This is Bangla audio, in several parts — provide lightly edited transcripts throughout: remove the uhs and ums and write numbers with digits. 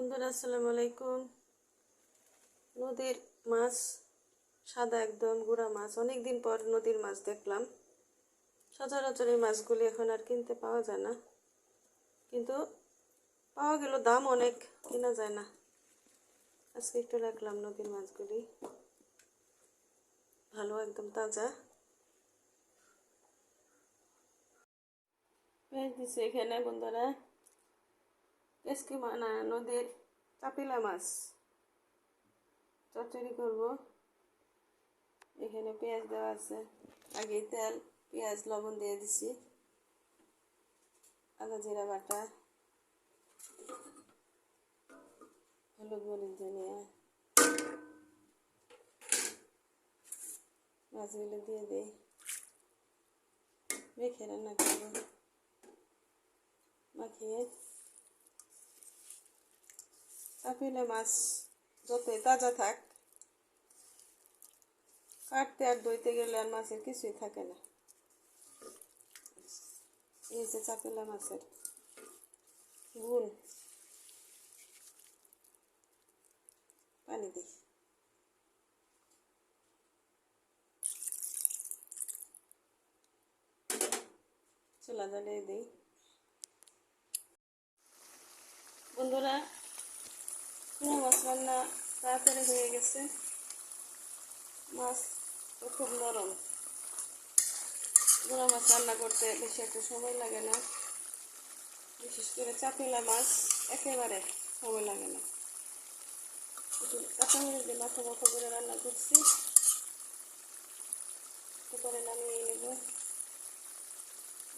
বন্ধুরা আসসালামু আলাইকুম। নদীর মাছ, সাদা একদম গুঁড়া মাছ, অনেক দিন পর নদীর মাছ দেখলাম। সচরাচর এই মাছগুলি এখন আর কিনতে পাওয়া যায় না, কিন্তু পাওয়া গেল দাম অনেক, কেনা যায় না। আজকে একটু রাখলাম নদীর মাছগুলি, ভালো একদম তাজা। পেঁয়াজ দিচ্ছে এখানে বন্ধুরা, কেসকি মানা নদীর চাপিলা মাছ চচ্চড়ি করব। এখানে পেঁয়াজ দেওয়া আছে, আগে তেল পেঁয়াজ লবণ দিয়ে দিছি, আদা জিরা বাটা, হলুদ মরিচ ধনিয়া, মাছগুলো দিয়ে দিই, মেখে রান্না করবো। মাখিয়ে চাপিলে মাছ যতই তাজা থাক, কাটতে আর ধুইতে গেলে আর মাছের কিছুই থাকে না। এই যে চাপিলা মাছের গুণ, পানি দিই, চুলা জ্বালিয়ে দিই। বন্ধুরা, কুমড়ো মাছ রান্না তাড়াতাড়ি হয়ে গেছে। মাছ তো খুব নরম, গুঁড়া মাছ রান্না করতে বেশি একটা সময় লাগে না, বিশেষ করে চাপিলা মাছ একেবারে সময় লাগে না। একটু কাঁচামরিচ দিয়ে মাথা মাথা করে রান্না করছি, এরপরে নামিয়ে নেব।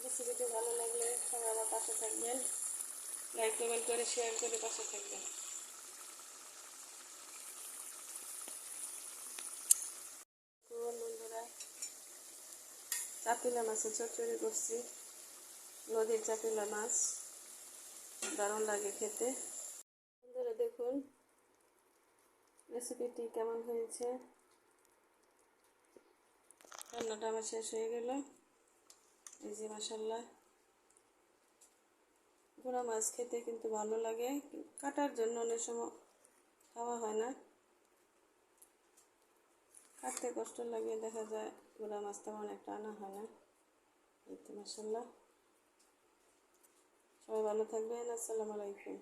রেসিপিটি ভালো লাগলে সবাই আমার পাশে থাকবেন, লাইক কমেন্ট করে শেয়ার করে পাশে থাকবেন। বন্ধুরা, চাপিলা মাছের চচ্চড়ি করছি, নদীর চাপিলা মাছ, দারুণ লাগে খেতে। বন্ধুরা দেখুন রেসিপিটি কেমন হয়েছে। রান্নাটা আমার শেষ হয়ে গেল। এই যে মাশাআল্লাহ, গুঁড়া মাছ খেতে কিন্তু ভালো লাগে, কাটার জন্য অনেক সময় খাওয়া হয় না, কাটতে কষ্ট লাগে, দেখা যায় গুঁড়া মাছ তেমন একটা আনা হয় না। এই তো মাশাআল্লাহ, সবাই ভালো থাকবেন। আসসালামু আলাইকুম।